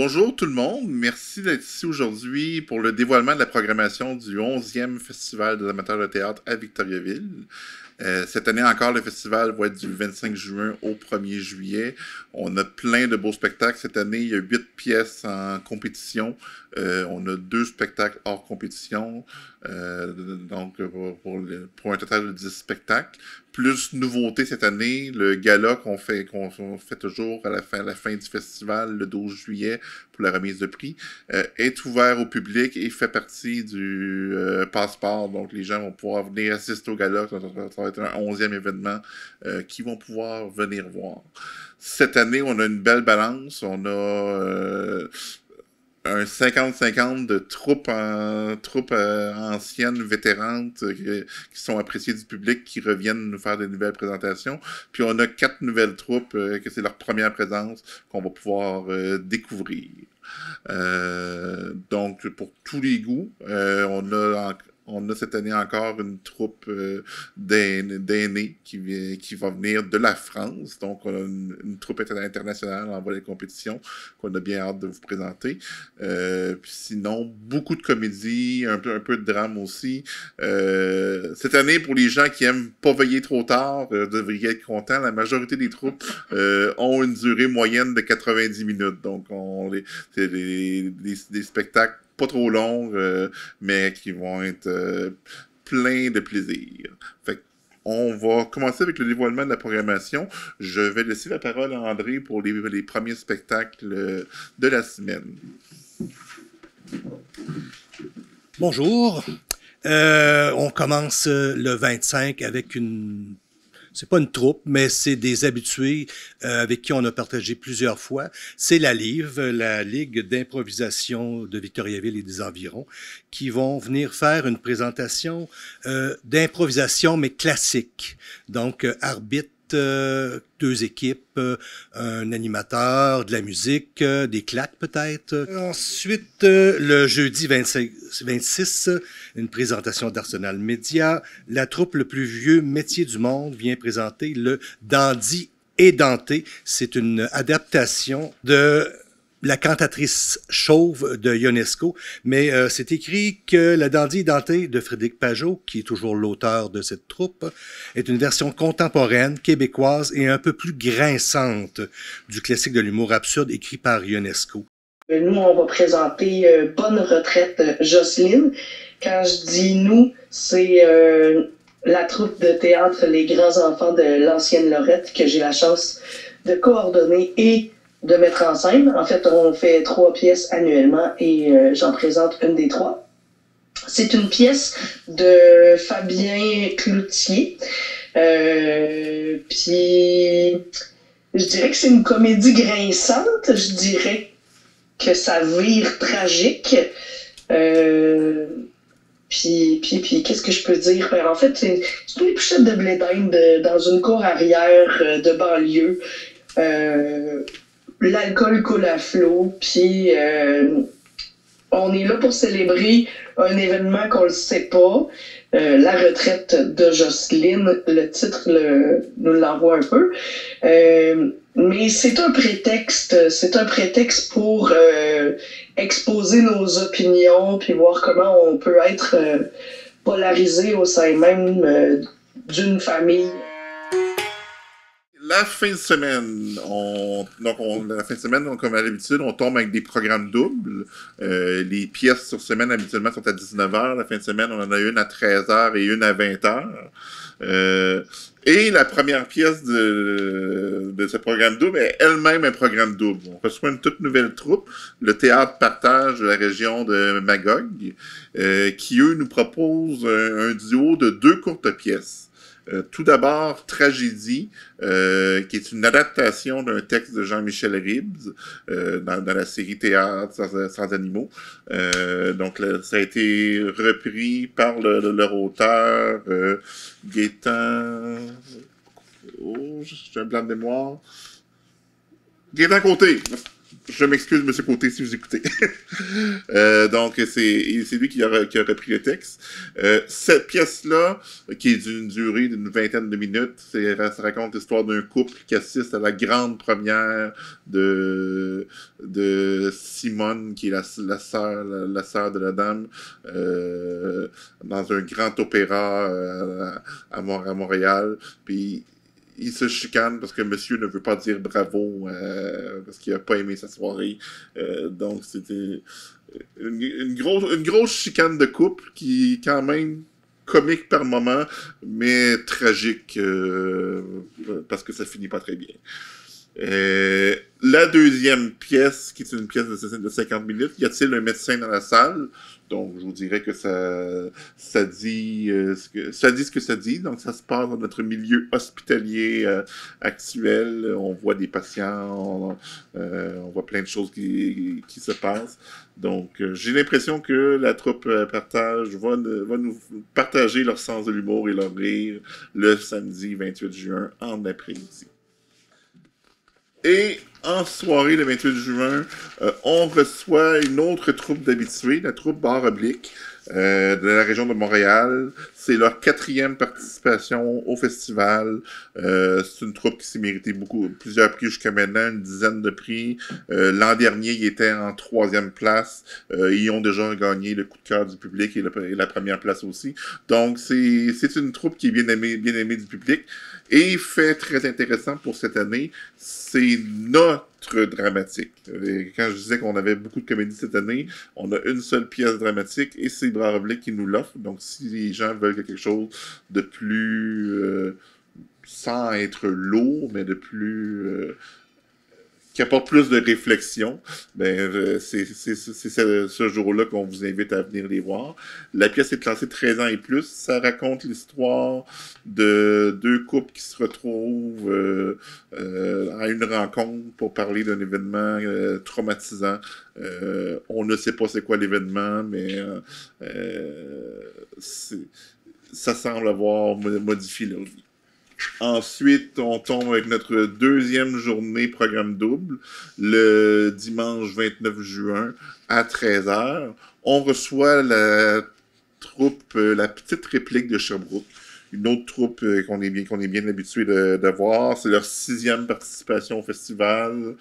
Bonjour tout le monde, merci d'être ici aujourd'hui pour le dévoilement de la programmation du 11e Festival des amateurs de théâtre à Victoriaville. Cette année encore, le festival va être du 25 juin au 1er juillet. On a plein de beaux spectacles. Cette année, il y a 8 pièces en compétition. On a 2 spectacles hors compétition, donc pour un total de 10 spectacles. Plus nouveauté cette année, le gala qu'on fait toujours à la fin du festival, le 12 juillet, pour la remise de prix, est ouvert au public et fait partie du passeport. Donc les gens vont pouvoir venir assister au gala. Ça va être un 11e événement qu'ils vont pouvoir venir voir. Cette année, on a une belle balance. On a un 50-50 de troupes anciennes, vétérantes, qui sont appréciées du public, qui reviennent nous faire de nouvelles présentations. Puis on a 4 nouvelles troupes, que c'est leur première présence, qu'on va pouvoir découvrir. Donc, pour tous les goûts, on a cette année encore une troupe d'aînés qui va venir de la France. Donc, on a une troupe internationale en volet de compétition qu'on a bien hâte de vous présenter. Puis sinon, beaucoup de comédie, un peu de drame aussi. Cette année, pour les gens qui aiment pas veiller trop tard, devraient être contents. La majorité des troupes ont une durée moyenne de 90 minutes. Donc, c'est des spectacles pas trop longues, mais qui vont être pleins de plaisir. Fait on va commencer avec le dévoilement de la programmation. Je vais laisser la parole à André pour les premiers spectacles de la semaine. Bonjour. On commence le 25 avec une... C'est pas une troupe, mais c'est des habitués avec qui on a partagé plusieurs fois. C'est la LIV, la Ligue d'improvisation de Victoriaville et des environs, qui vont venir faire une présentation d'improvisation, mais classique. Donc, arbitre, 2 équipes, un animateur, de la musique, des claques peut-être. Ensuite, le jeudi 26, une présentation d'Arsenal Média. La troupe Le plus vieux métier du monde vient présenter le Dandy et Dante. C'est une adaptation de La cantatrice chauve de Ionesco, mais c'est écrit que La Dandy et Dante de Frédéric Pajot, qui est toujours l'auteur de cette troupe, est une version contemporaine, québécoise et un peu plus grinçante du classique de l'humour absurde écrit par Ionesco. Nous, on va présenter Bonne retraite Jocelyne. Quand je dis nous, c'est la troupe de théâtre Les Grands Enfants de l'ancienne Lorette que j'ai la chance de coordonner et de mettre en scène. En fait, on fait 3 pièces annuellement et j'en présente une des 3. C'est une pièce de Fabien Cloutier. Puis, je dirais que c'est une comédie grinçante. Je dirais que ça vire tragique. Puis, qu'est-ce que je peux dire? En fait, c'est une épluchette de blé d'Inde dans une cour arrière de banlieue. L'alcool coule à flot, puis on est là pour célébrer un événement qu'on le sait pas, la retraite de Jocelyne. Le titre nous l'envoie un peu. Mais c'est un prétexte pour exposer nos opinions, puis voir comment on peut être polarisé au sein même d'une famille. La fin de semaine, comme à l'habitude, on tombe avec des programmes doubles. Les pièces sur semaine, habituellement, sont à 19h. La fin de semaine, on en a une à 13h et une à 20h. Et la première pièce de ce programme double est elle-même un programme double. On reçoit une toute nouvelle troupe, le Théâtre Partage de la région de Magog, qui, eux, nous proposent un duo de 2 courtes pièces. Tout d'abord, Tragédie, qui est une adaptation d'un texte de Jean-Michel Ribes dans la série Théâtre sans animaux. Donc, ça a été repris par leur auteur, Gaétan... Oh, j'ai un blanc de mémoire. Gaétan Côté. Je m'excuse, M. Côté, si vous écoutez. Donc, c'est lui qui a repris le texte. Cette pièce-là, qui est d'une durée d'une vingtaine de minutes, ça raconte l'histoire d'un couple qui assiste à la grande première de Simone, qui est la sœur de la dame, dans un grand opéra à Montréal. Puis, il se chicane parce que monsieur ne veut pas dire bravo parce qu'il a pas aimé sa soirée. Donc, c'était une grosse chicane de couple qui, quand même, comique par moment, mais tragique parce que ça finit pas très bien. La deuxième pièce, qui est une pièce de 50 minutes, y a-t-il un médecin dans la salle? Donc, je vous dirais que ça dit ce que ça dit. Donc, ça se passe dans notre milieu hospitalier actuel. On voit des patients, on voit plein de choses qui se passent. Donc, j'ai l'impression que la troupe Partage va nous partager leur sens de l'humour et leur rire le samedi 28 juin en après-midi. Et en soirée, le 28 juin, on reçoit une autre troupe d'habitués, la troupe Bar Oblique, de la région de Montréal. C'est leur 4e participation au festival. C'est une troupe qui s'est mérité plusieurs prix jusqu'à maintenant, une dizaine de prix. L'an dernier, ils étaient en 3e place. Ils ont déjà gagné le coup de cœur du public et la première place aussi. Donc, c'est une troupe qui est bien aimée du public. Et fait très intéressant pour cette année, c'est notre dramatique. Et quand je disais qu'on avait beaucoup de comédies cette année, on a une seule pièce dramatique et c'est Bar Oblique qui nous l'offre. Donc, si les gens veulent quelque chose de plus, sans être lourd, mais de plus... qui apporte plus de réflexion, ben c'est ce jour-là qu'on vous invite à venir les voir. La pièce est classée 13 ans et plus. Ça raconte l'histoire de 2 couples qui se retrouvent à une rencontre pour parler d'un événement traumatisant. On ne sait pas c'est quoi l'événement, mais ça semble avoir modifié leur vie. Ensuite, on tombe avec notre 2e journée programme double, le dimanche 29 juin à 13h. On reçoit la troupe La Petite Réplique de Sherbrooke, une autre troupe qu'on est bien habitué de voir. C'est leur 6e participation au festival.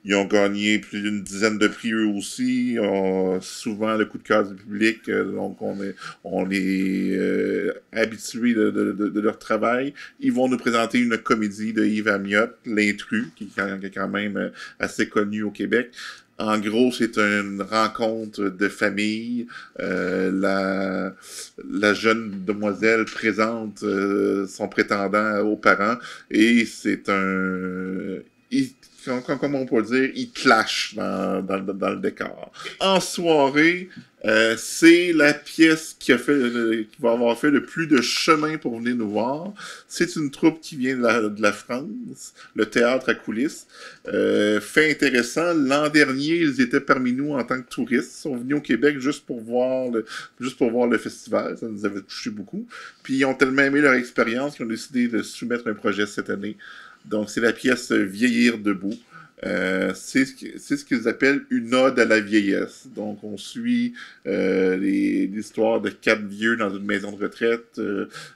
Ils ont gagné plus d'une dizaine de prix eux aussi. Ils ont souvent le coup de cœur du public. Donc, on est habitués de leur travail. Ils vont nous présenter une comédie de Yves Amiotte, L'Intrus, qui est quand même assez connu au Québec. En gros, c'est une rencontre de famille. La jeune demoiselle présente son prétendant aux parents et c'est comment on peut dire, il clash dans le décor. En soirée, c'est la pièce qui va avoir fait le plus de chemin pour venir nous voir. C'est une troupe qui vient de la France, le théâtre à coulisses. Fait intéressant, l'an dernier, ils étaient parmi nous en tant que touristes. Ils sont venus au Québec juste pour voir le festival. Ça nous avait touché beaucoup. Puis ils ont tellement aimé leur expérience qu'ils ont décidé de soumettre un projet cette année. Donc, c'est la pièce Vieillir debout. C'est ce qu'ils appellent une ode à la vieillesse. Donc, on suit l'histoire de 4 vieux dans une maison de retraite.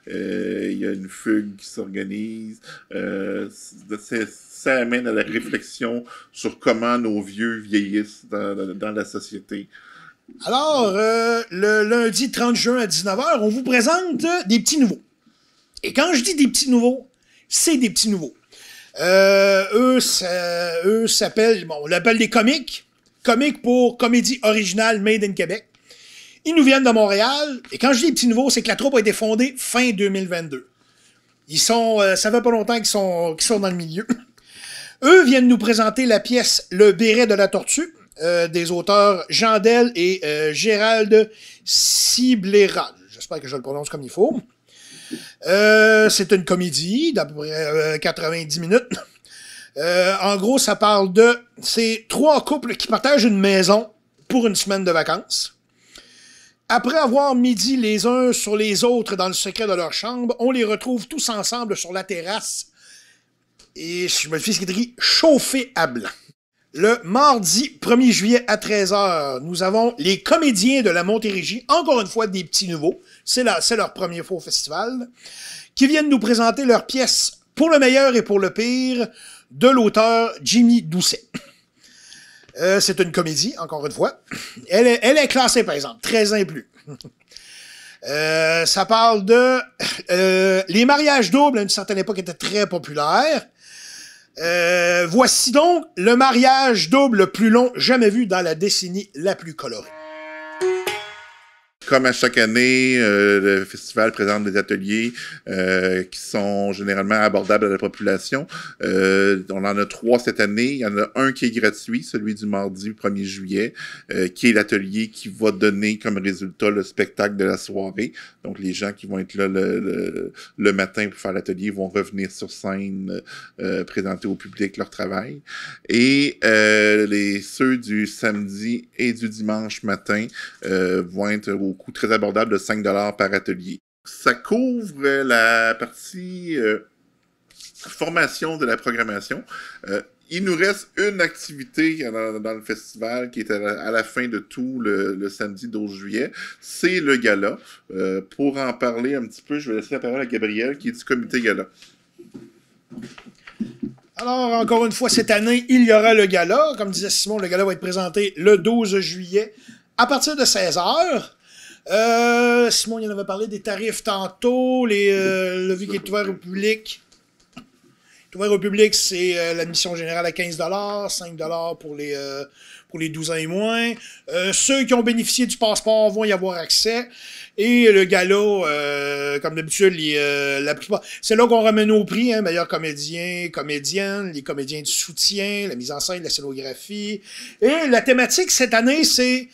Il y a une fugue qui s'organise. Ça amène à la réflexion sur comment nos vieux vieillissent dans la société. Alors, le lundi 30 juin à 19h, on vous présente des petits nouveaux. Et quand je dis des petits nouveaux, c'est des petits nouveaux. Eux s'appellent, on l'appelle des comiques. Comiques pour comédie originale made in Québec. Ils nous viennent de Montréal. Et quand je dis des petits nouveaux, c'est que la troupe a été fondée fin 2022. Ça fait pas longtemps qu'ils sont dans le milieu. Eux viennent nous présenter la pièce Le Béret de la Tortue, des auteurs Jean Del et Gérald Cibléral. J'espère que je le prononce comme il faut. C'est une comédie d'à peu près 90 minutes. En gros, ça parle de ces 3 couples qui partagent une maison pour une semaine de vacances. Après avoir midi les uns sur les autres dans le secret de leur chambre, on les retrouve tous ensemble sur la terrasse Et je me fie ce qui est écrit chauffé à blanc. Le mardi 1er juillet à 13h, nous avons les comédiens de la Montérégie, encore une fois des petits nouveaux, c'est leur premier fois au festival, qui viennent nous présenter leur pièce Pour le meilleur et pour le pire de l'auteur Jimmy Doucet. C'est une comédie, encore une fois. Elle est classée, par exemple, 13 ans et plus. Ça parle de... les mariages doubles, à une certaine époque, étaient très populaires. Voici donc le mariage double le plus long jamais vu dans la décennie la plus colorée. Comme à chaque année, le festival présente des ateliers qui sont généralement abordables à la population. On en a 3 cette année. Il y en a un qui est gratuit, celui du mardi 1er juillet, qui est l'atelier qui va donner comme résultat le spectacle de la soirée. Donc, les gens qui vont être là le matin pour faire l'atelier vont revenir sur scène, présenter au public leur travail. Et ceux du samedi et du dimanche matin vont être au coût très abordable de 5 $ par atelier. Ça couvre la partie formation de la programmation. Il nous reste une activité dans le festival qui est à la fin de tout le samedi 12 juillet. C'est le gala. Pour en parler un petit peu, je vais laisser la parole à Gabriel, qui est du comité gala. Alors, encore une fois, cette année, il y aura le gala. Comme disait Simon, le gala va être présenté le 12 juillet à partir de 16h. Simon, il en avait parlé des tarifs tantôt, le vu qui est ouvert au public. Ouvert au public, c'est l'admission générale à 15 $, 5 $ pour les 12 ans et moins. Ceux qui ont bénéficié du passeport vont y avoir accès. Et le gala, comme d'habitude, la plupart, c'est là qu'on ramène au prix, hein, meilleurs comédiens, comédiennes, les comédiens de soutien, la mise en scène, la scénographie. Et la thématique cette année, c'est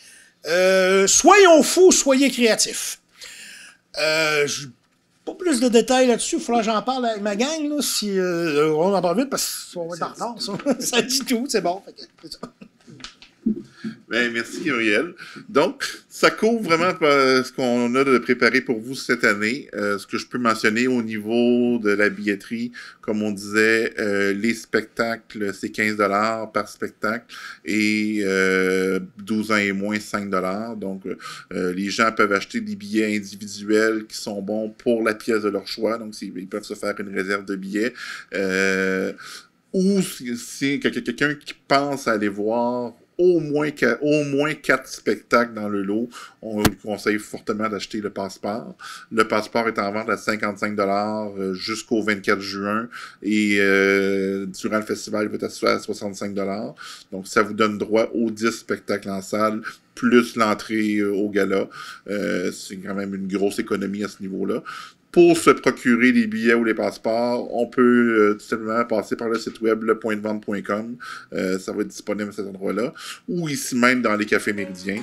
soyons fous, soyez créatifs. Pas plus de détails là-dessus, il faudra que j'en parle avec ma gang, là, si on en parle vite, parce qu'on va être en retard, ça dit tout, c'est bon. C'est ça. Ben, merci Gabriel. Donc, ça couvre vraiment ce qu'on a de préparé pour vous cette année. Ce que je peux mentionner au niveau de la billetterie, comme on disait, les spectacles, c'est 15 $ par spectacle et 12 ans et moins, 5 $. Donc, les gens peuvent acheter des billets individuels qui sont bons pour la pièce de leur choix. Donc, ils peuvent se faire une réserve de billets. Ou si quelqu'un qui pense aller voir au moins 4 spectacles dans le lot, on lui conseille fortement d'acheter le passeport. Le passeport est en vente à 55 $ jusqu'au 24 juin et durant le festival, il va être à 65 $. Donc, ça vous donne droit aux 10 spectacles en salle, plus l'entrée au gala. C'est quand même une grosse économie à ce niveau-là. Pour se procurer les billets ou les passeports, on peut tout simplement passer par le site web lepointdevente.com. Ça va être disponible à cet endroit-là. Ou ici même dans les cafés méridiens.